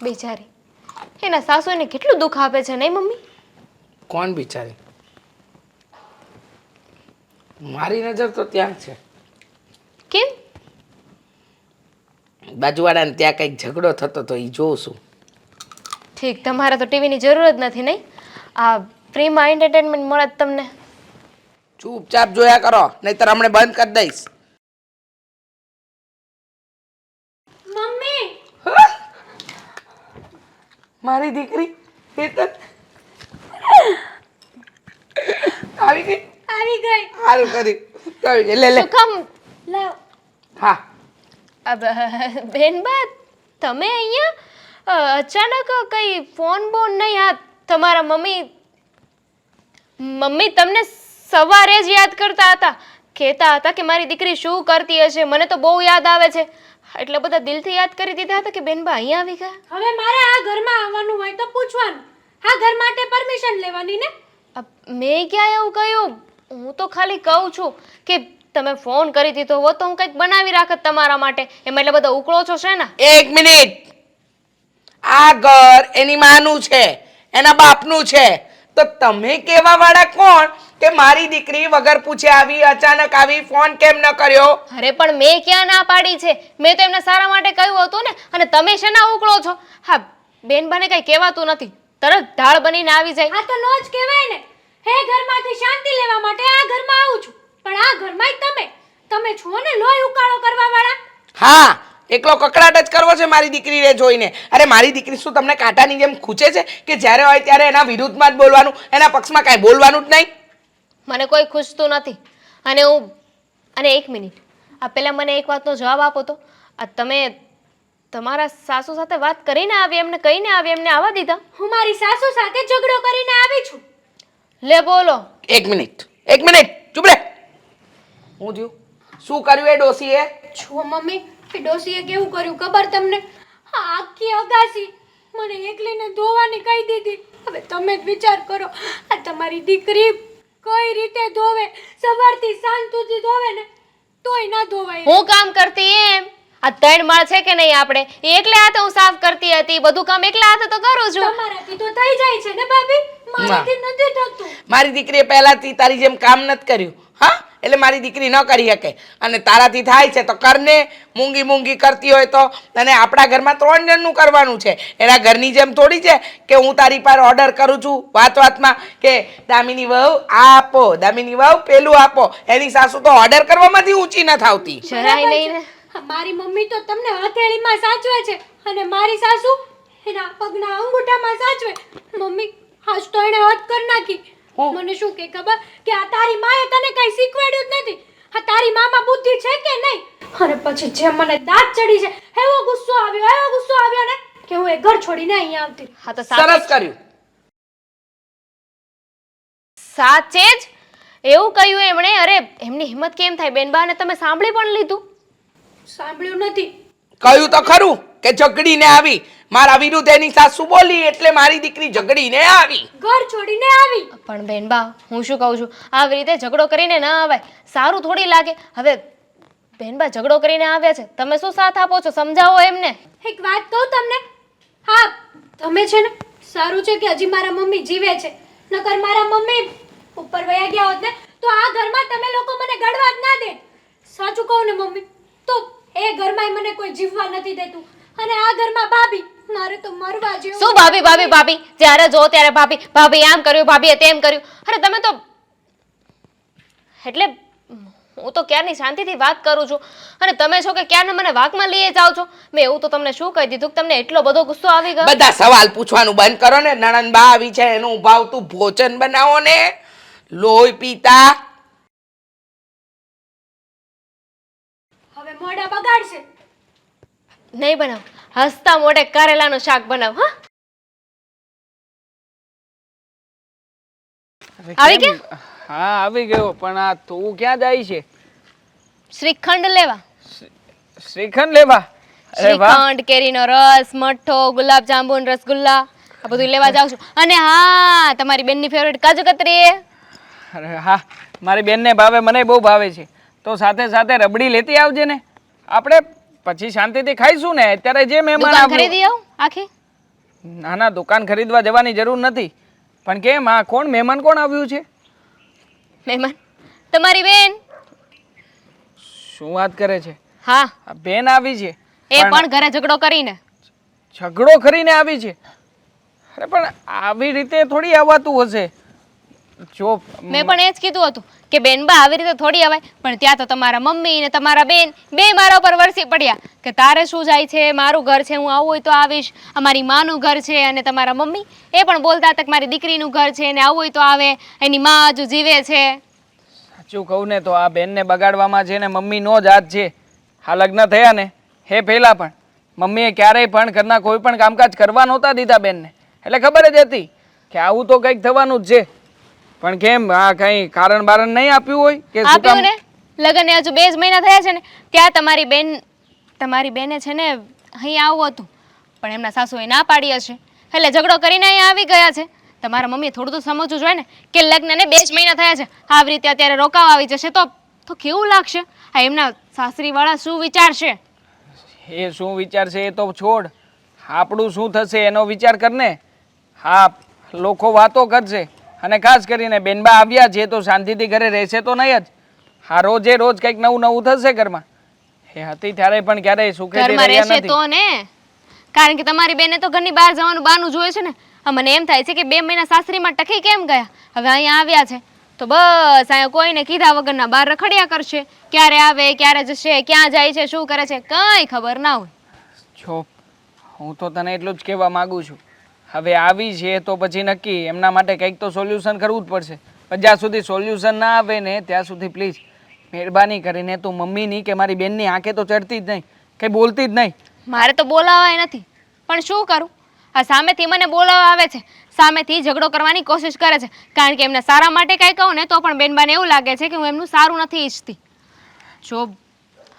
બિચારી એના સાસુને કેટલું દુઃખ આપે છે નહીં મમ્મી? કોણ બિચારી? મારી નજર તો ત્યાં છે. કેમ? બાજુવાળાને ત્યાં કંઈક ઝઘડો થતો તો એ જોઉં છું. ઠીક, તમારે તો ટીવીની જરૂર જ નથી નહીં? આ ફ્રીમાં એન્ટરટેનમેન્ટ મળે જ તમને. ચૂપચાપ જોયા કરો, નહીતર હમણાં બંધ કરી દઈશ. મમ્મી મારી દીકરી હેતલ આવી ગઈ. આવી ગઈ. સારું કરી લે લે. સુખમ લાવ. હા બેનબા, તમે અહીંયા અચાનક કઈ ફોન બોન નહીં? આ તમારા મમ્મી તમને સવારે જ યાદ કરતા હતા, કહેતા હતા કે મારી દીકરી શું કરતી હશે. મને તો બહુ યાદ આવે છે, એટલે બધા દિલથી યાદ કરી દીધા હતા કે બેનબા અહીંયા આવી ગયા. હવે મારે આ ઘરમાં આવવાનું હોય તો પૂછવાનું, આ ઘર માટે પરમિશન લેવાની ને. મેં ક્યાં એવું કહ્યું? હું તો ખાલી કહું છું કે તમે ફોન કરી દીધો હોત તો હું કંઈક બનાવી રાખત તમારા માટે. એમાં એટલે બધા ઉકળો છો છે ને? એક મિનિટ. આ ઘર એની માનું છે, એના બાપનું છે, તો તમે કેવા વાળા કોણ કે મારી દીકરી વગર પૂછે આવી, અચાનક આવી, ફોન કેમ ન કર્યો? અરે પણ મેં ક્યાં ના પાડી છે? મેં તો એમના સારા માટે કહ્યું હતું ને. અને તમે શેના ઉકળો છો? હા, બેનબાને કઈ કહેવાતું નથી, તરત ઢાળ બનીને આવી જાય. આ તો નો જ કહેવાય ને. હે ઘરમાંથી શાંતિ લેવા માટે આ ઘરમાં આવું છું, પણ આ ઘરમાં તમે છો ને લોહી ઉકાળો કરવા વાળા. હા, એકલો કકડાટ જ કરવો છે મારી દીકરીને જોઈને. અરે મારી દીકરી શું તમને કાંટાની જેમ ખૂંચે છે કે જ્યારે હોય ત્યારે એના વિરુદ્ધમાં જ બોલવાનું, એના પક્ષમાં કાંઈ બોલવાનું જ નહીં? મને કોઈ ખુશતું નથી. અને એક મિનિટ, આ પહેલા મને એક વાતનો જવાબ આપો તો. આ તમે તમારા સાસુ સાથે વાત કરીને આવી, એમને કહીને આવી, એમને આવવા દીધા? હું મારી સાસુ સાથે ઝઘડો કરીને આવી છું. લે બોલો. એક મિનિટ, ચૂપ રે. હું થયું? શું કર્યું એ ડોસીએ? છો મમ્મી, એ ડોસીએ કેવું કર્યું ખબર તમને? આ આખી અગાસી મને એકલીને ધોવાની કહી દીધી. હવે તમે જ વિચાર કરો, આ તમારી દીકરી કઈ રીતે ધોવે? સવારથી સાંજ સુધી ધોવે ને તોય ના ધોવાય. હું કામ કરતી એમ? આ 3 માળ છે કે નહીં આપણે, એ એકલા હાથે હું સાફ કરતી હતી. બધું કામ એકલા હાથે તો કરું છું. તમારાથી તો થઈ જાય છે ને ભાભી, મારાથી નથી થતું. મારી દીકરીએ પહેલાથી તારી જેમ કામ નથી કર્યું. હા, એટલે મારી દીકરી ન કરી શકે. અને તારાથી થાય છે તો કરને. મૂંગી કરતી હોય તો. અને આપણા ઘરમાં 3 જણનું કરવાનું છે. એના ઘરની જેમ થોડી છે કે હું તારી પર ઓર્ડર કરું છું વાતમાં કે દામિની વહુ આ આપો, દામિની વહુ પેલું આપો. એની સાસુ તો ઓર્ડર કરવામાંથી ઊંચી ન થાવતી. જરાય નહીં ને. મારી મમ્મી તો તમને હથેળીમાં સાચવે છે અને મારી સાસુ એના પગના અંગૂઠામાં સાચવે. મમ્મી આજ તો એને હદ કરી નાખી. મને શું કે ખબર કે આ તારી માએ તને કઈ શીખવાડ્યું જ નથી. આ તારી મામા બુદ્ધિ છે કે નહીં? અને પછી જે મને દાંત ચડી છે, એવો ગુસ્સો આવ્યો ને કે હું એ ઘર છોડીને અહીંયા આવતી. હા તો સરસ કર્યું. સાચે જ એવું કહ્યું એમણે? અરે એમની હિંમત કેમ થાય બેનબા? અને તમે સાંભળી પણ લીધું? સાંભળ્યું નથી. કહ્યું તો ખરું કે ઝઘડીને આવી. મારા વિરુદ્ધ એની સાસુ બોલી એટલે મારી દીકરી ઝઘડીને આવી, ઘર છોડીને આવી. પણ બેનબા, હું શું કહું છું, આવી રીતે ઝઘડો કરીને ના આવાય. સારું થોડી લાગે. હવે બેનબા ઝઘડો કરીને આવ્યા છે, તમે શું સાથ આપો છો? સમજાવો એમને. એક વાત કહું તમને? હા, તમે છે ને, સારું છે કે હજી મારા મમ્મી જીવે છે. નકર મારા મમ્મી ઉપર વયા ગયા હોત ને તો આ ઘરમાં તમે લોકો મને ગળવા જ ના દે. સાચું કહું ને મમ્મી, તો એ ઘરમાં મને કોઈ જીવવા નથી દેતું. અને આ ઘરમાં ભાભી મારે તો મરવા જેવું. શું ભાભી? જ્યારે જો ત્યારે ભાભી આમ કર્યું, ભાભીએ તેમ કર્યું. અરે તમે તો, એટલે હું તો ક્યારની શાંતિથી વાત કરું છું અને તમે છો કે ક્યારના મને વાકમાં લઈએ જાઓ છો. મેં એવું તો તમને શું કહી દીધું કે તમને એટલો બધો ગુસ્સો આવી ગયો? બધા સવાલ પૂછવાનું બંધ કરો ને. નણંદ બા આવી છે, એનું ભાવતું ભોજન બનાવો ને. લોહી પીતા. હવે મોઢા બગાડશે નહીં બનાવ. હસતા મોઢે કારેલાનું શાક બનાવ. હા, આવી ગયા? હા, આવી ગયો. પણ આ તું ક્યાં જાય છે? શ્રીખંડ લેવા. શ્રીખંડ લેવા? અરે વાહ. શ્રીખંડ, કેરીનો રસ, મઠ્ઠો, ગુલાબ જાંબુ, રસગુલ્લા, આ બધું લેવા જાઉં છું. અને હા, તમારી બેનની ફેવરેટ કાજુ કતરી. અરે હા, મારી બેનને ભાવે, મને બહુ ભાવે છે. તો સાથે સાથે રબડી લેતી આવજે ને. આપણે પછી શાંતિથી ખાઈશું ને. અત્યારે જે મહેમાન દુકાન ખરીદી આવું આખી. ના ના, દુકાન ખરીદવા જવાની જરૂર નથી. પણ કેમ, આ કોણ મહેમાન કોણ આવ્યું છે? મહેમાન તમારી બેન. શું વાત કરે છે? હા, આ બેન આવી છે? એ પણ ઘરે ઝઘડો કરીને. ઝઘડો કરીને આવી છે? અરે પણ આવી રીતે થોડી આવવાતું હશે. જો મેં પણ એ જ કીધું હતું કે બેનબા આવી રીતે થોડી અવાય, પણ ત્યાં તો તમારા મમ્મી ને તમારા બેન બે મારા ઉપર વરસી પડ્યા કે તારે શું જાય છે, મારું ઘર છે, હું આવું હોય તો આવીશ, અમારી માનું ઘર છે. અને તમારા મમ્મી એ પણ બોલતા હતા કે મારી દીકરીનું ઘર છે ને આવું હોય તો આવે, એની માં હજુ જીવે છે. સાચું કહું ને તો આ બેનને બગાડવામાં છે ને મમ્મીનો જ હાથ છે. આ લગ્ન થયા ને એ પહેલાં પણ મમ્મીએ ક્યારેય પણ ઘરના કોઈ પણ કામકાજ કરવા નહોતા દીધા બેનને. એટલે ખબર જ હતી કે આવું તો કંઈક થવાનું જ છે. પણ કેમ, આ કંઈ કારણ બારણ નહીં આપ્યું હોય કે શું કામ? આપ્યું ને, લગ્નને હજુ 2 જ મહિના થયા છે ને ત્યાં તમારી બેને છે ને અહીં આવું હતું, પણ એમના સાસુએ ના પાડી હશે એટલે ઝઘડો કરીને અહીંયા આવી ગયા છે. તમારા મમ્મીએ થોડું તો સમજવું જોઈએ ને કે લગ્નને 2 જ મહિના થયા છે, આવી રીતે અત્યારે રોકાવા આવી જશે તો કેવું લાગશે? આ એમના સાસરીવાળા શું વિચારશે? એ શું વિચારશે એ તો છોડ, આપણું શું થશે એનો વિચાર કરને. હા, લોકો વાતો કરશે અને ખાસ કરીને બેનબા આવ્યા છે તો શાંતિથી ઘરે રહેશે તો નહીં જ. હા, રોજે રોજ કંઈક નવું નવું થશે ઘરમાં. એ હતી ત્યારે પણ ક્યારેય સુખેથી ઘરમાં રહ્યા રહેશે નથી. તો ને, કારણ કે તમારી બેને તો ઘરની બહાર જવાનું બહાનું જોઈએ છે ને. મને એમ થાય છે કે 2 મહિના સાસરીમાં ટકી કેમ ગયા, હવે અહીંયા આવ્યા છે તો બસ અહીંયા કોઈને કીધા વગરના બહાર રખડ્યા કરશે. ક્યારે આવે, ક્યારે જશે, ક્યાં જાય છે, શું કરે છે, કંઈ ખબર ના હોય. જો હું તો તને એટલું જ કહેવા માગું છું, હવે આવી છે તો પછી નક્કી એમના માટે કંઈક તો સોલ્યુશન કરવું જ પડશે. પણ જ્યાં સુધી સોલ્યુશન ના આવે ને ત્યાં સુધી પ્લીઝ મહેરબાની કરીને તું મમ્મીની કે મારી બેનની આંખે તો ચડતી જ નહીં, કંઈ બોલતી જ નહીં. મારે તો બોલાવાય નથી, પણ શું કરું? આ સામેથી મને બોલાવવા આવે છે, સામેથી ઝઘડો કરવાની કોશિશ કરે છે, કારણ કે એમને સારા માટે કાંઈ કહું ને તો પણ બેનબાને એવું લાગે છે કે હું એમનું સારું નથી ઈચ્છતી. જો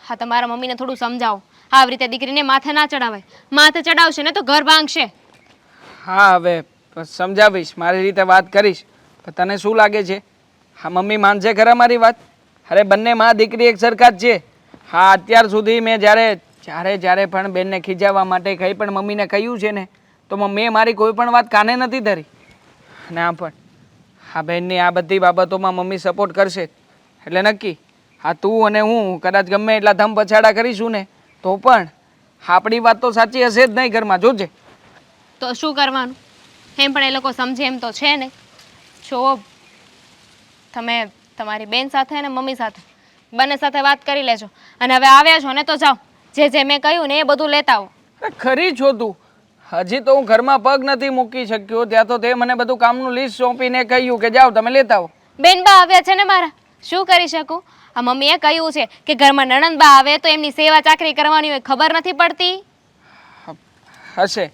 હા, તમારા મમ્મીને થોડું સમજાવો, આવી રીતે દીકરીને માથે ના ચડાવાય. માથે ચડાવશે ને તો ઘર ભાંગશે. હા, હવે સમજાવીશ, મારી રીતે વાત કરીશ. પણ તને શું લાગે છે, હા મમ્મી માનશે ખરા મારી વાત? અરે બંને માં દીકરી એક સરખા જ છે. હા, અત્યાર સુધી મેં જ્યારે પણ બેનને ખીજાવવા માટે કંઈ પણ મમ્મીને કહ્યું છે ને તો મમ્મીએ મારી કોઈ પણ વાત કાને નથી ધરી. અને આમ પણ હા, બહેનની આ બધી બાબતોમાં મમ્મી સપોર્ટ કરશે જ. એટલે નક્કી હા, તું અને હું કદાચ ગમે એટલા ધમ પછાડા કરીશું ને તો પણ આપણી વાત તો સાચી હશે જ નહીં ઘરમાં, જોજે. તો શું કરવાનું? એમ પણ એ લોકો સમજે એમ તો છે નહીં. જો તમે તમારી બેન સાથે અને મમ્મી સાથે બંને સાથે વાત કરી લેજો, અને હવે આવ્યા છો ને તો જાઓ, જે મેં કહ્યું ને એ બધું લેતા આવો. ખરી છો તું? હજી તો હું ઘરમાં પગ નથી મૂકી શક્યો ત્યાં તો તે મને બધું કામનું લિસ્ટ સોંપીને કહ્યું કે જાઓ તમે લેતા આવો. બેનબા આવ્યા છે ને મારા, શું કરી શકું? આ મમ્મીએ કહ્યું છે કે ઘરમાં નણંદબા આવે તો એમની સેવા ચાકરી કરવાની હોય, ખબર નથી પડતી? હશે,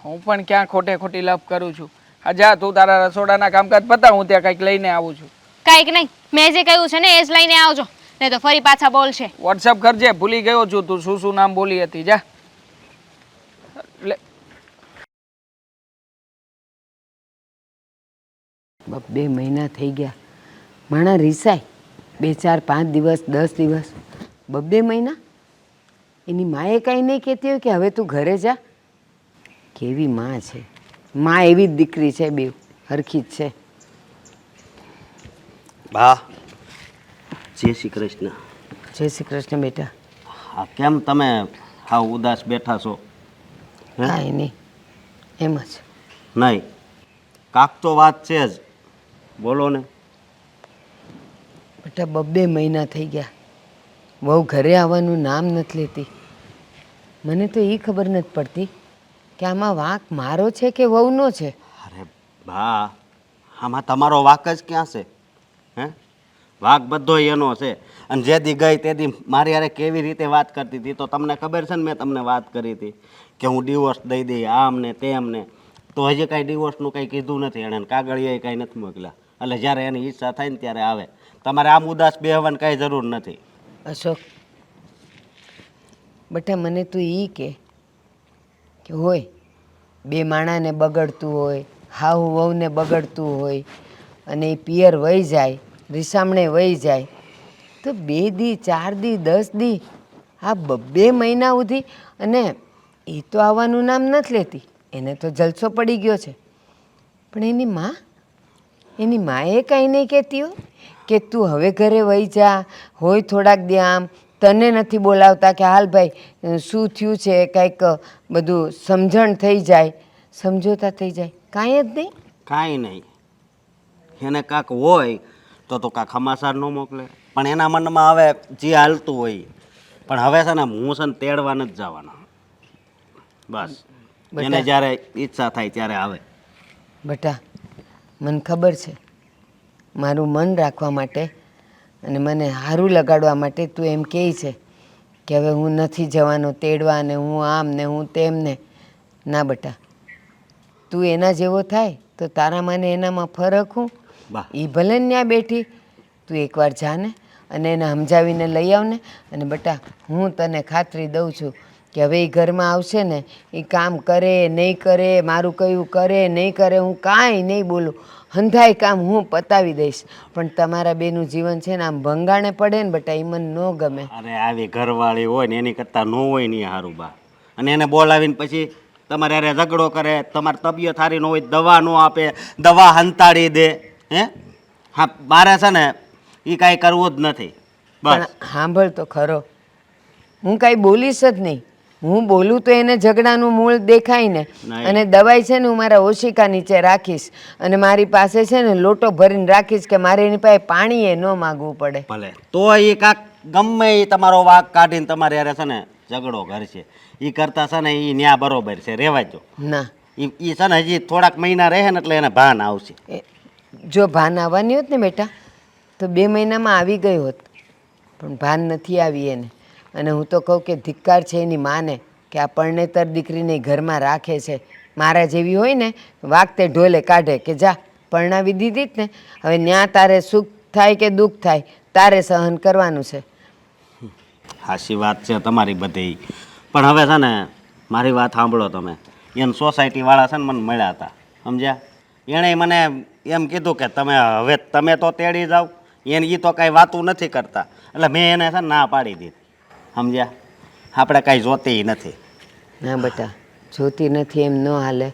હું પણ ક્યાં ખોટે ખોટી લપ કરું છું. હા જા, તું તારા રસોડાના કામકાજ પતા, હું ત્યાં કંઈક લઈને આવું છું. કાંઈક નહીં, મેં જે કહ્યું છે ને એ જ લઈને આવજો, નહીં તો ફરી પાછા બોલશે. વોટ્સઅપ કરજે, ભૂલી ગયો છું તું શું શું નામ બોલી હતી. જા લે. 2 મહિના થઈ ગયા, માણા રીસાય 2, 4, 5 દિવસ, 10 દિવસ, 2 મહિના. એની માએ કાંઈ નહીં કહેતી હોય કે હવે તું ઘરે જા? કેવી માં છે, માં એવી જ દીકરી છે, બે હરખી જ છે. બા, જય શ્રી કૃષ્ણ. જય શ્રી કૃષ્ણ બેટા. હા, કેમ તમે હાવ ઉદાસ બેઠા છો? કાંઈ નહીં, એમ જ. નહીં, કાક તો વાત છે જ, બોલો ને. બેટા 2 મહિના થઈ ગયા, વહુ ઘરે આવવાનું નામ નથી લેતી. મને તો એ ખબર નથી પડતી કે આમાં વાંક મારો છે કે વહુનો છે. અરે બા, આમાં તમારો વાક જ ક્યાં છે? હે, વાક બધો એનો છે. અને જે દી ગઈ તે દી મારી હારે કેવી રીતે વાત કરતી હતી તો તમને ખબર છે ને, મેં તમને વાત કરી હતી કે હું ડિવોર્સ દઈ દઈ આમ ને તેમ ને, તો હજી કાંઈ ડિવોર્સનું કંઈ કીધું નથી એણે, કાગળિયા કાંઈ નથી મોકલ્યા. એટલે જ્યારે એની ઈચ્છા થાય ને ત્યારે આવે. તમારે આમ ઉદાસ બેહવાની કાંઈ જરૂર નથી. અશોક બેટા, મને તું એ કે હોય 2 માણાને બગડતું હોય, હાહુ વહુને બગડતું હોય, અને એ પિયર વહી જાય, રીસામણે વહી જાય, તો 2 દી 4 દી 10 દી આ 2 મહિના સુધી, અને એ તો આવવાનું નામ નથી લેતી. એને તો જલસો પડી ગયો છે, પણ એની માએ કાંઈ નહીં કહેતી હોય કે તું હવે ઘરે વહી જા, હોય થોડાક દી આમ, તને નથી બોલાવતા કે હાલ ભાઈ શું થયું છે, કંઈક બધું સમજણ થઈ જાય, સમજોતા થઈ જાય, કાંઈ જ નહીં. કાંઈ નહીં. એને કાંક હોય તો કાંક સમાચાર ન મોકલે, પણ એના મનમાં હવે જે હાલતું હોય. પણ હવે છે ને હું છે ને તેડવા નથી જવાનો, બસ. એને જ્યારે ઈચ્છા થાય ત્યારે આવે. બેટા, મને ખબર છે મારું મન રાખવા માટે અને મને સારું લગાડવા માટે તું એમ કહે છે કે હવે હું નથી જવાનો તેડવા ને હું આમ ને હું તેમ ને. ના બેટા, તું એના જેવો થાય તો તારામાં ને એનામાં ફરક હું. બા એ ભલે ને ત્યાં બેઠી, તું એકવાર જા ને અને એને સમજાવીને લઈ આવ ને. અને બેટા, હું તને ખાતરી દઉં છું કે હવે એ ઘરમાં આવશે ને, એ કામ કરે નહીં કરે, મારું કયું કરે નહીં કરે, હું કાંઈ નહીં બોલું, હંધાય કામ હું પતાવી દઈશ. પણ તમારા બેનું જીવન છે ને આમ ભંગાણે પડે ને બેટા, એ મને ન ગમે. અરે આવી ઘરવાળી હોય ને એની કરતાં ન હોય ને સારું બા. અને એને બોલાવીને પછી તમારે અરે ઝઘડો કરે, તમારી તબિયત સારી ન હોય, દવા ન આપે, દવા હંતાડી દે. હે હા, મારે છે ને એ કાંઈ કરવું જ નથી. પણ બસ સાંભળ તો ખરો, હું કાંઈ બોલીશ જ નહીં. હું બોલું તો એને ઝઘડાનું મૂળ દેખાય ને. નહીં. અને દવાઈ છે ને હું મારા ઓશિકા નીચે રાખીશ અને મારી પાસે છે ને લોટો ભરીને રાખીશ કે મારે એની પાસે પાણીએ ન માગવું પડે. ભલે તો એ કાંક ગમે એ તમારો વાંક કાઢીને તમારે યારે છે ને ઝઘડો કરશે. એ કરતાં છે ને એ ન્યા બરોબર છે, રહેવા દો. ના, એ છે ને હજી થોડાક મહિના રહે ને એટલે એને ભાન આવશે. જો ભાન આવવાની હોત ને બેટા તો 2 મહિનામાં આવી ગઈ હોત, પણ ભાન નથી આવી એને. અને હું તો કહું કે ધિક્કાર છે એની માને કે આ પરણેતર દીકરીને ઘરમાં રાખે છે. મારા જેવી હોય ને વાગતે ઢોલે કાઢે કે જા પરણાવી દીધી જ ને, હવે ન્યા તારે સુખ થાય કે દુઃખ થાય તારે સહન કરવાનું છે. હાચી વાત છે તમારી બધી. પણ હવે છે ને મારી વાત સાંભળો તમે. એને સોસાયટીવાળા છે ને મને મળ્યા હતા, સમજ્યા? એણે મને એમ કીધું કે તમે તો તેડી જાઓ, એને એ તો કાંઈ વાતું નથી કરતા. એટલે મેં એને છે ને ના પાડી દીધી, સમજ્યા? આપણે કાંઈ જોતી નથી. ના બેટા, જોતી નથી એમ ન હાલે.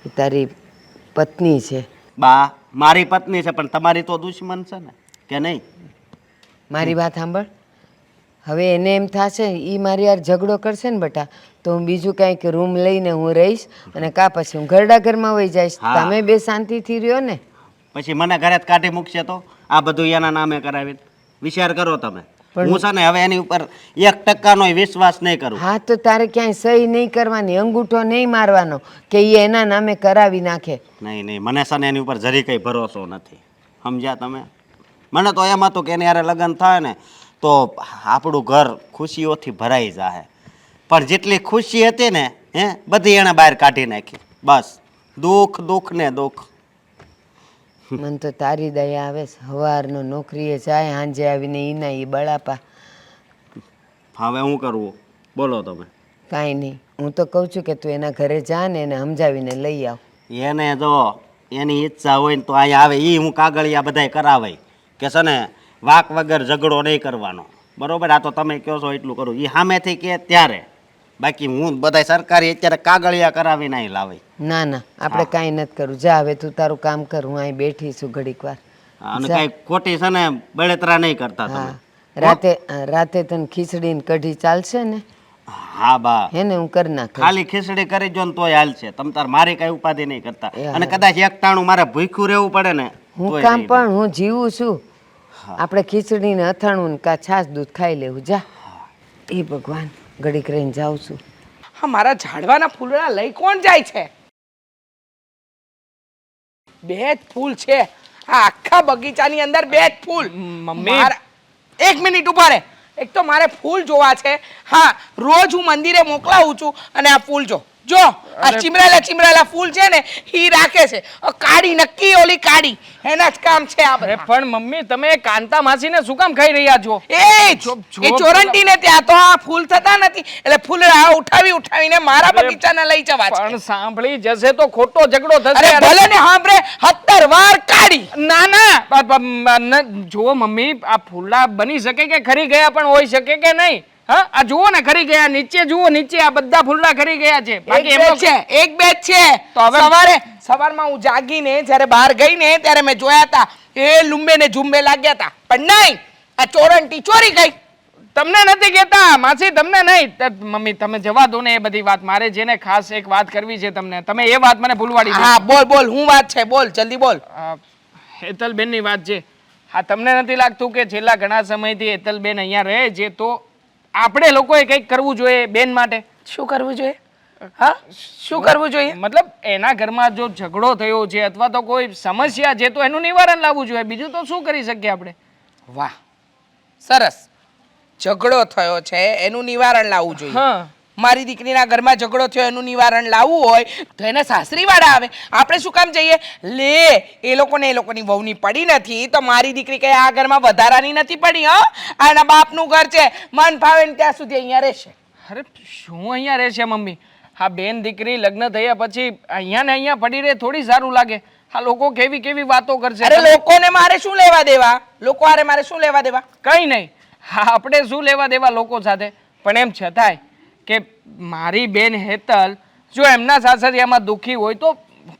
એ તારી પત્ની છે. બા મારી પત્ની છે, પણ તમારી તો દુશ્મન છે ને, કે નહીં? મારી વાત સાંભળ, હવે એને એમ થશે એ મારી યાર ઝઘડો કરશે ને બેટા તો હું બીજું કાંઈક રૂમ લઈને હું રહીશ અને પછી હું ઘરડા ઘરમાં વહી જઈશ. હા. તમે બે શાંતિથી રહ્યો ને. પછી મને ઘરે જ કાઢી મૂકશે તો આ બધું એના નામે કરાવી. વિચાર કરો તમે. હું છે ને હવે એની ઉપર 1% વિશ્વાસ નહીં કરું. હા તો તારે ક્યાંય સહી નહીં કરવાની, અંગૂઠો નહીં મારવાનો કે એ એના નામે કરાવી નાખે. નહીં મને છે ને એની ઉપર જરી કંઈ ભરોસો નથી, સમજ્યા તમે? મને તો એમ હતું કે એની હારે લગ્ન થાય ને તો આપણું ઘર ખુશીઓથી ભરાઈ જાય. પણ જેટલી ખુશી હતી ને બધી એણે બહાર કાઢી નાખી. બસ દુઃખ ને દુઃખ. મને તો તારી દયા આવે છે. સવારનો નોકરીએ જાય, સાંજે આવીને ઈના ઈ બળાપા. હવે હું કરવું બોલો તમે? કાંઈ નહીં, હું તો કહું છું કે તું એના ઘરે જા ને એને સમજાવીને લઈ આવ. એને જો એની ઈચ્છા હોય ને તો અહીંયા આવે. એ હું કાગળિયા બધાય કરાવાય કે છે ને વાક વગર ઝઘડો નહીં કરવાનો, બરોબર? આ તો તમે કહો છો એટલું કરું. એ સામેથી કે ત્યારે, બાકી હું બધાય સરકારી અત્યારે કાગળિયા કરાવીને અહીં લાવે. ના ના, આપણે કાંઈ નથી કરવું. જા હવે તું તારું કામ કર, હું અહીં બેઠી છું ઘડીક વાર. અને કઈ ખોટી છે ને બળતરા નહીં કરતા તમે. હા, રાતે તને ખીચડી ને કઢી ચાલશે ને? હા બા, હે ને, હું કરી નાખું. ખાલી ખીચડી કરી જો ને તોય હાલશે. તમ તાર મારી કઈ ઉપાધિ નહીં કરતા. અને કદાચ એક ટાણું મારે ભૂખ્યું રહેવું પડે ને હું તોય કામ નહીં. પણ હું જીવું છું. આપણે ખીચડી ને અથાણું ને કા છાશ દૂધ ખાઈ લેવું. જા. એ ભગવાન, ઘડીક રહીને જાઉં છું. હા, મારા ઝાડવાના ફૂલડા લઈ કોણ જાય છે? 2 જ ફૂલ છે આ આખા બગીચાની અંદર. 2 જ ફૂલ. મમ્મી. એક મિનિટ ઉભા રહે. એક તો મારે ફૂલ જોવા છે. હા, રોજ હું મંદિરે મોકલાવું છું અને આ ફૂલ જો આ ચીમરાયેલા ફૂલ છે ને ઈ રાખે છે. કાળી નક્કી ઓલી કાળી એના જ કામ છે આ અરે બધા. પણ મમ્મી, તમે કાંતા માસીને શું કામ ખાઈ રહ્યા છો? એ ચોરંટીને ત્યાં તો આ ફૂલ થતા નથી એટલે ફૂલડા ઉઠાવીને મારા બગીચાને લઈ જવા છે. પણ સાંભળી જશે તો ખોટો ઝઘડો થશે. અરે ભલે ને સાંભળે 17 વાર કાઢી. ના, જુઓ મમ્મી, આ ફૂલડા બની શકે કે ખરી ગયા પણ હોઈ શકે કે નહીં. હા આ જુઓ ને ખરી ગયા, નીચે જુઓ, નીચે આ બધા ફૂલડા ખરી ગયા છે. બાકી એક એમનો બેચ છે, એક બેચ છે. તો હવે- સવારમાં હું જાગીને જ્યારે બહાર ગઈ ને ત્યારે મેં જોયા હતા એ લુંબે ને ઝુંબે લાગ્યા હતા, પણ નહીં, આ ચોરંટી ચોરી ગઈ. તમને નથી કહેતા માસી, તમને નહીં. મમ્મી તમે જવા દો ને એ બધી વાત. મારે જેને ખાસ એક વાત કરવી છે તમને, તમે એ વાત મને ભૂલવાડી દો. હા બોલ બોલ, હું વાત છે, બોલ જલ્દી બોલ. હેતલબેનની વાત છે. હા તમને નથી લાગતું કે છેલ્લા ઘણા સમયથી હેતલબેન અહીંયા રહે છે, તો આપણે લોકોએ કંઈક કરવું જોઈએ બેન માટે? શું કરવું જોઈએ? હા શું કરવું જોઈએ? મતલબ એના ઘરમાં જો ઝઘડો થયો છે અથવા તો કોઈ સમસ્યા છે તો એનું નિવારણ લાવવું જોઈએ. બીજું તો શું કરી શકીએ આપણે? વાહ, સરસ. ઝઘડો થયો છે એનું નિવારણ લાવવું જોઈએ. હા મારી દીકરીના ઘરમાં ઝઘડો થયો એનું નિવારણ લાવવું હોય તો એના સાસરીવાળા આવે. આપણે શું કામ જઈએ? લે, એ લોકોની વહુની પડી નથી તો મારી દીકરી કઈ આ ઘરમાં વધારાની નથી પડી. આ એના બાપનું ઘર છે, મન ફાવે ને ત્યાં સુધી અહીંયા રહેશે. અરે શું અહીંયા રહેશે મમ્મી? હા બેન દીકરી લગ્ન થયા પછી અહીંયા ને અહીંયા પડી રહે થોડી સારું લાગે? આ લોકો કેવી કેવી વાતો કરશે. અરે લોકોને મારે શું લેવા દેવા? લોકો હારે મારે શું લેવા દેવા? કઈ નહીં. હા આપણે શું લેવા દેવા લોકો સાથે? પણ એમ છતાંય કે મારી બેન હેતલ જો એમના સાસરિયામાં દુઃખી હોય તો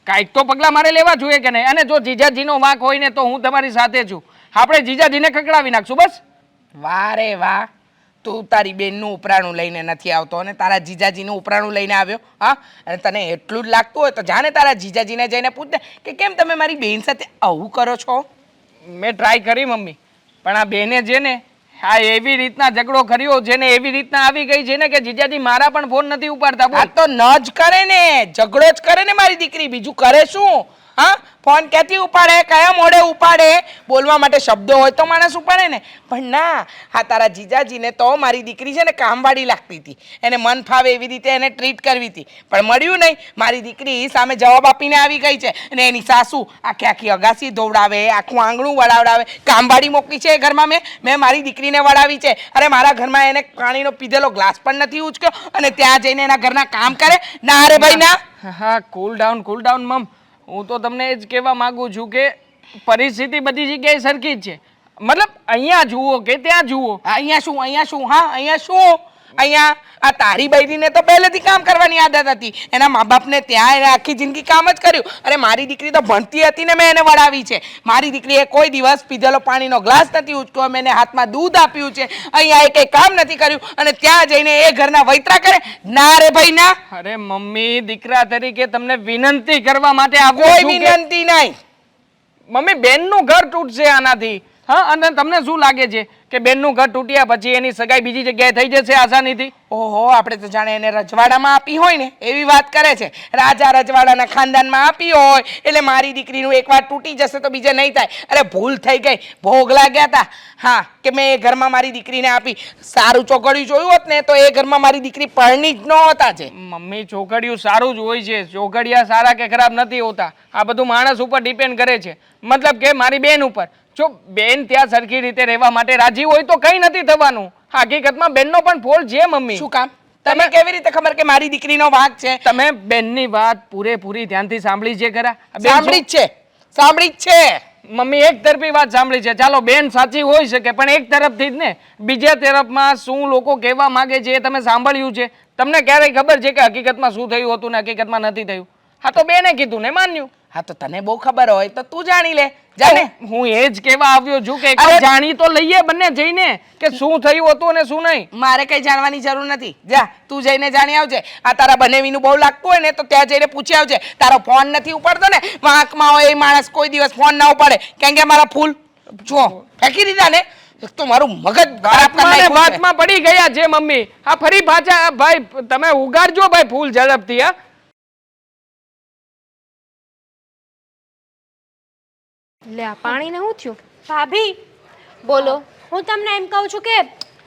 કાંઈક તો પગલાં મારે લેવા જોઈએ કે નહીં? અને જો જીજાજીનો વાંક હોય ને તો હું તમારી સાથે છું. આપણે જીજાજીને ખકડાવી નાખશું બસ. વાહ રે વાહ, તું તારી બેનનું ઉપરાણું લઈને નથી આવતો અને તારા જીજાજીનું ઉપરાણું લઈને આવ્યો. હા, અને તને એટલું જ લાગતું હોય તો જાને તારા જીજાજીને જઈને પૂછ ને કે કેમ તમે મારી બેન સાથે આવું કરો છો. મેં ટ્રાય કરી મમ્મી, પણ આ બેને છે ને હા એવી રીતના ઝઘડો કર્યો છે ને એવી રીતના આવી ગઈ છે ને કે જીજાજી મારા પણ ફોન નથી ઉપાડતા. આ તો ન જ કરે ને, ઝઘડો જ કરે ને મારી દીકરી, બીજું કરે શું? હા, ફોન ક્યાંથી ઉપાડે? કયા મોઢે ઉપાડે? બોલવા માટે શબ્દો હોય તો માણસ ઉપાડે ને. પણ ના, હા તારા જીજાજીને તો મારી દીકરી છે ને કામવાળી લાગતી હતી. એને મન ફાવે એવી રીતે એને ટ્રીટ કરવી હતી, પણ મળ્યું નહીં. મારી દીકરી સામે જવાબ આપીને આવી ગઈ છે અને એની સાસુ આખી આખી અગાસી ધોવડાવે, આખું આંગણું વડાવડાવે. કામવાળી મોકલી છે એ ઘરમાં મેં મારી દીકરીને વડાવી છે. અરે મારા ઘરમાં એને પાણીનો પીધેલો ગ્લાસ પણ નથી ઉચક્યો અને ત્યાં જઈને એના ઘરના કામ કરે. ના રે ભાઈ ના. હા કૂલ ડાઉન મમ. હું તો તમને એ જ કહેવા માંગુ છું કે પરિસ્થિતિ બધી જગ્યાએ સરખી જ છે. મતલબ અહીંયા જુઓ કે ત્યાં જુઓ. અહીંયા શું? હા અહીંયા શું? અહીંયા આ તારી બૈરીને તો પહેલેથી કામ કરવાની આદત હતી. એના મા બાપને ત્યાં એને આખી જિંદગી કામ જ કર્યું. અરે મારી દીકરી તો ભણતી હતી ને મેં એને વડાવી છે. મારી દીકરીએ કોઈ દિવસ પીધેલો પાણીનો ગ્લાસ નથી ઉચક્યો, મેં એને હાથમાં દૂધ આપ્યું છે. અહીંયા એ કંઈ કામ નથી કર્યું અને ત્યાં જઈને એ ઘરના વૈતરા કરે. ના રે ભાઈ ના. અરે મમ્મી દીકરા તરીકે તમને વિનંતી કરવા માટે આવ્યો કોઈ છું કે વિનંતી નહીં. મમ્મી બેનનું ઘર તૂટશે આનાથી. હા અને તમને શું લાગે છે કે બેનનું ઘર તૂટ્યા પછી એની સગાઈ બીજી જગ્યાએ થઈ જશે આસાનીથી? ઓહો, આપણે તો જાણે એને રજવાડામાં આપી હોય ને એવી વાત કરે છે. રાજા રજવાડાના ખાનદાનમાં આપી હોય એટલે મારી દીકરીનું એકવાર તૂટી જશે તો બીજે નહીં થાય. અરે ભૂલ થઈ ગઈ, ભોગ લાગ્યા હતા. હા કે મેં એ ઘરમાં મારી દીકરીને આપી. સારું ચોકડિયું જોયું હોત ને તો એ ઘરમાં મારી દીકરી પરણી જ નહોતા છે. મમ્મી ચોકડિયું સારું જ હોય છે, ચોકડિયા સારા કે ખરાબ નથી હોતા. આ બધું માણસ ઉપર ડિપેન્ડ કરે છે. મતલબ કે મારી બેન ઉપર. જો બેન ત્યાં સરખી રીતે રહેવા માટે રાજી હોય તો કંઈ નથી થવાનું. હકીકતમાં બેનનો પણ ફોલ્ટ છે મમ્મી. શું કામ? તમે કેવી રીતે ખબર કે મારી દીકરીનો વાંક છે? તમે બેનની વાત પૂરેપૂરી ધ્યાનથી સાંભળી છે ખરા? બેન સાંભળી જ છે. મમ્મી એક તરફી વાત સાંભળી છે. ચાલો બેન સાચી હોઈ શકે પણ એક તરફથી જ ને. બીજા તરફમાં શું લોકો કહેવા માંગે છે એ તમે સાંભળ્યું છે? તમને ક્યારેય ખબર છે કે હકીકતમાં શું થયું હતું ને હકીકતમાં નથી થયું? હા તો બેને કીધું ને માન્યું. હા તો તને બહુ ખબર હોય તો તું જાણી લે. જાને. હું એ જ કહેવા આવ્યો છું કે એકવાર જાણી તો લઈએ બંને જઈને કે શું થયું હતું અને શું નહીં. મારે કઈ જાણવાની જરૂર નથી. જા તું જઈને જાણી આવજે. આ તારા બનેવીનું બહુ લાગતું હોય ને તો ત્યાં જઈને પૂછી આવજે. તારો ફોન નથી ઉપાડતો ને, વાંકમાં હોય એ માણસ કોઈ દિવસ ફોન ના ઉપાડે. કેમ કે મારા ફૂલ જો ફેંકી દીધા ને તો મારું મગજ ખરાબ કરી નાખ્યું છે. વાતમાં પડી ગયા છે મમ્મી. હા ફરી પાછા ભાઈ તમે ઉગાડજો ભાઈ ફૂલ ઝડપથી. હા લે આ પાણીને શું થયું? ભાભી બોલો. હું તમને એમ કહું છું કે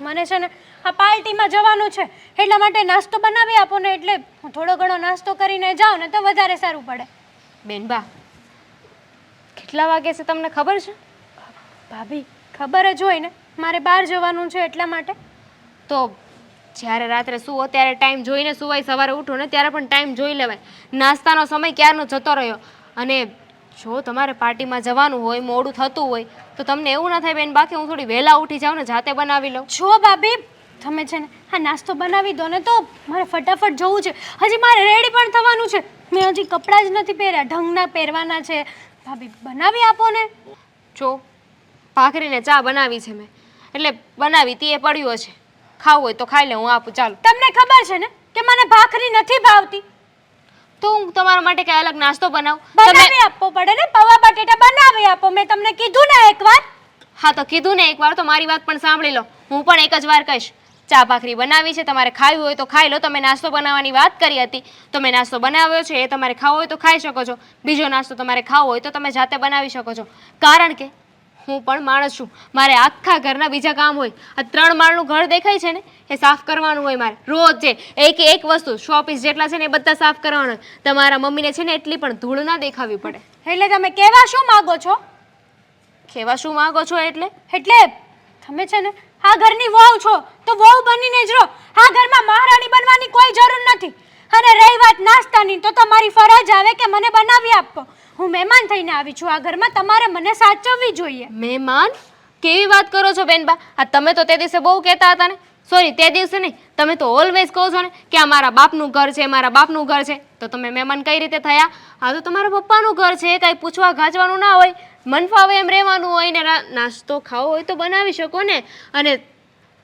મને છે ને આ પાર્ટીમાં જવાનું છે એટલા માટે નાસ્તો બનાવી આપો ને, એટલે હું થોડો ઘણો નાસ્તો કરીને જાઉં ને તો વધારે સારું પડે. બેનબા કેટલા વાગે છે તમને ખબર છે? ભાભી ખબર જ હોય ને, મારે બહાર જવાનું છે એટલા માટે. તો જ્યારે રાત્રે સૂવો ત્યારે ટાઈમ જોઈને સુવાય, સવારે ઉઠો ને ત્યારે પણ ટાઈમ જોઈ લેવાય. નાસ્તાનો સમય ક્યારનો જતો રહ્યો. અને જો તમારે પાર્ટીમાં જવાનું હોય, મોડું થતું હોય તો તમને એવું ના થાય બેન બાકી હું થોડી વહેલા ઉઠી જાઉં ને જાતે બનાવી લઉં. જો ભાભી તમે છે ને આ નાસ્તો બનાવી દો ને તો મારે ફટાફટ જવું છે. હજી મારે રેડી પણ થવાનું છે. મેં હજી કપડાં જ નથી પહેર્યા, ઢંગના પહેરવાના છે. ભાભી બનાવી આપો ને. જો ભાખરીને ચા બનાવી છે મેં, એટલે બનાવી તી એ પડ્યું હશે. ખાવું હોય તો ખાઈ લે, હું આપું. ચાલો. તમને ખબર છે ને કે મને ભાખરી નથી ભાવતી. તો હું તમારા માટે કઈ અલગ નાસ્તો બનાવું? બનાવી આપવો પડે ને, પૌવા બટેટા બનાવી આપો. મેં તમને કીધું ને એકવાર. હા તો કીધું ને એકવાર, તો મારી વાત પણ સાંભળી લો. હું પણ એક જ વાર કહીશ, ચા ભાખરી બનાવી છે, તમારે ખાવી હોય તો ખાઈ લો. તમે નાસ્તો બનાવવાની વાત કરી હતી, તો મેં નાસ્તો બનાવ્યો છે, એ તમારે ખાવો હોય તો ખાઈ શકો છો. બીજો નાસ્તો તમારે ખાવો હોય તો તમે જાતે બનાવી શકો છો. કારણ કે હું પણ માણસ છું, મારે આખા ઘરના બીજા કામ હોય. આ 3 માળનું ઘર દેખાય છે ને, એ સાફ કરવાનું હોય મારે રોજ. છે એક વસ્તુ શોપીસ જેટલા છે ને એ બધા સાફ કરવાના હોય. તમારા મમ્મીને છે ને એટલી પણ ધૂળ ના દેખાવી પડે. એટલે તમે કહેવા શું માંગો છો? કેવા શું માંગો છો એટલે? એટલે તમે છે ને આ ઘરની વહુ છો તો વહુ બનીને જ રહો. આ ઘરમાં મહારાણી બનવાની કોઈ જરૂર નથી. અને રહી વાત નાસ્તાની, તો તમારી ફરજ આવે કે મને બનાવી આપો. હું મહેમાન થઈને આવી છું આ ઘરમાં, તમારે મને સાચવવી જોઈએ. મહેમાન? કેવી વાત કરો છો બેનબા? આ તમે તો તે દિવસે બહુ કહેતા હતા ને. સોરી, તે દિવસે નહીં, તમે તો ઓલવેઝ કહો છો ને કે આ મારા બાપનું ઘર છે, મારા બાપનું ઘર છે. તો તમે મહેમાન કઈ રીતે થયા? આ તો તમારા પપ્પાનું ઘર છે, કાંઈ પૂછવા ગાંચવાનું ના હોય, મન ફાવે એમ રહેવાનું હોય ને. નાસ્તો ખાવો હોય તો બનાવી શકો ને. અને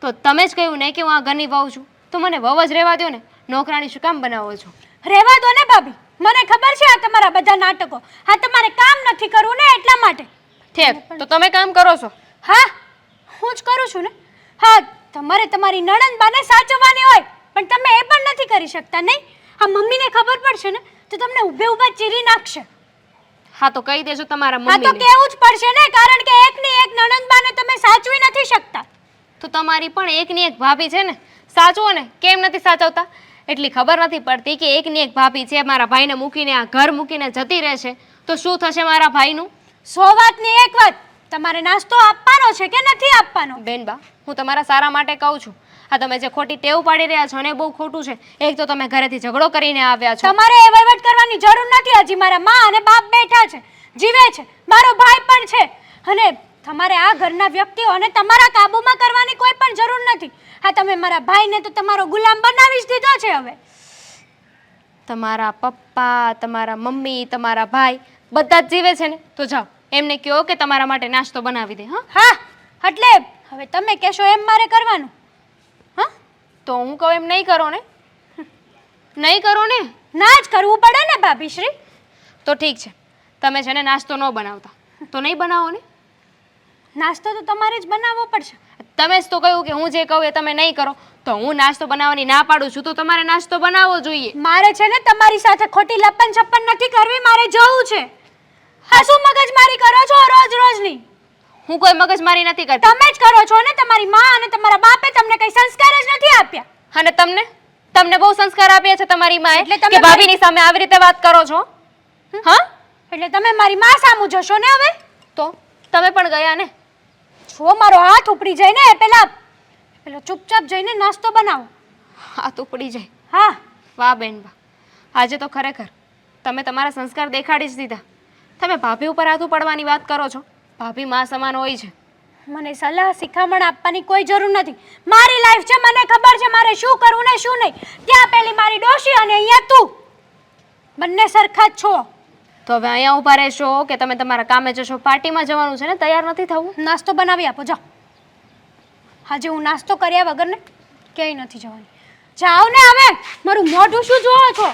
તો તમે જ કહ્યું ને કે હું આ ઘરની વહુ છું, તો મને વહુ જ રહેવા દો ને. નોકરાણી શું કામ બનાવો છો? રહેવા દો ને ભાભી, મને ખબર છે આ તમારા બધા નાટકો. હા, તમારે કામ નથી કરવું ને એટલા માટે. ઠીક, તો તમે કામ કરો છો? હા, હું જ કરું છું ને. હા, તમારે તમારી નણંદબાને સાચવવાની હોય, પણ તમે એ પણ નથી કરી શકતા નહીં. આ મમ્મીને ખબર પડશે ને તો તમને ઊભે ઊભા ચીરી નાખશે. હા તો કહી દેજો તમારા હા તો મમ્મીને. કેવું જ પડશે ને, કારણ કે એકની એક નણંદબાને તમે સાચવી નથી શકતા. તો તમારી પણ એકની એક ભાભી છે ને, સાચવો ને. કેમ નથી સાચવતા? એટલી ખબર નથી પડતી કે એકની એક ભાભી છે, મારા ભાઈને મૂકીને આ ઘર મૂકીને જતી રહેશે તો શું થશે મારા ભાઈનું? 100 વાતની એક વાત, તમારે નાસ્તો આપવાનો છે કે નથી આપવાનો? બેનબા, હું તમારા સારા માટે કહું છું. આ તમે જે ખોટી ટેવ પાડી રહ્યા છો ને, એ બહુ ખોટું છે. એક તો તમે ઘરેથી ઝઘડો કરીને આવ્યા છો. તમારે એ વહીવટ કરવાની જરૂર નથી. હજી મારા મા અને બાપ બેઠા છે, જીવે છે, મારો ભાઈ પણ છે. અને તમારે આ ઘરના વ્યક્તિઓને તમારા કાબૂમાં કરવાની કોઈ પણ જરૂર નથી. હા, તમે મારા ભાઈને તો તમારો ગુલામ બનાવી જ દીધો છે હવે. તમારા પપ્પા, તમારા મમ્મી, તમારા ભાઈ બધા જ જીવે છે ને, તો જાઓ એમને કહો કે તમારા માટે નાસ્તો બનાવી દે. હા હા, એટલે હવે તમે કહેશો એમ મારે કરવાનું. હા, તો હું કહું એમ નહીં કરો ને? નહીં કરો ને? ના જ કરવું પડે ને ભાભીશ્રી. તો ઠીક છે, તમે છે ને નાસ્તો ન બનાવતા તો નહીં બનાવો ને. નાસ્તો તો તમારે જ બનાવવો પડશે. તમે જ તો કહ્યું કે હું જે કહું એ તમે નહીં કરો, તો હું નાસ્તો બનાવવાની ના પાડું છું, તો તમારે નાસ્તો બનાવવો જોઈએ. મારે છે ને તમારી સાથે ખોટી લપન છપ્પન નથી કરવી, મારે જવું છે. હા, શું મગજમારી કરો છો રોજ રોજની? હું કોઈ મગજમારી નથી કરતી. તમે જ કરો છો ને. તમારી માં અને તમારા બાપે તમને કઈ સંસ્કાર જ નથી આપ્યા. અને તમને બહુ સંસ્કાર આપ્યા છે તમારી માએ, એટલે તમે કે ભાભીની સામે આવી રીતે વાત કરો છો. હા, એટલે તમે મારી માં સામું જશો ને હવે? તો તમે પણ ગયા ને. જો મારો હાથ ઉપડી જાય ને, પેલા ચૂપચાપ જઈને નાસ્તો બનાવો. હાથ ઉપડી જાય? હા. વાહ બેન વાહ, આજે તો ખરેખર તમે તમારા સંસ્કાર દેખાડી જ દીધા. તમે ભાભી ઉપર હાથ ઉપાડવાની વાત કરો છો. ભાભી માં સમાન હોય છે. મને સલાહ શિખામણ આપવાની કોઈ જરૂર નથી. મારી લાઈફ છે, મને ખબર છે મારે શું કરવું ને શું નહીં. ત્યાં પેલી મારી ડોશી અને અહીંયા તું, બંને સરખા જ છો. તો હવે અહીંયા ઊભા રહેશો કે તમે તમારા કામે જશો? પાર્ટીમાં જવાનું છે ને, તૈયાર નથી થવું? નાસ્તો બનાવી આપો, જાઓ. આજે હું નાસ્તો કર્યા વગર ને ક્યાંય નથી જવાની. જાઓ ને હવે, મારું મોઢું શું જોવો છો?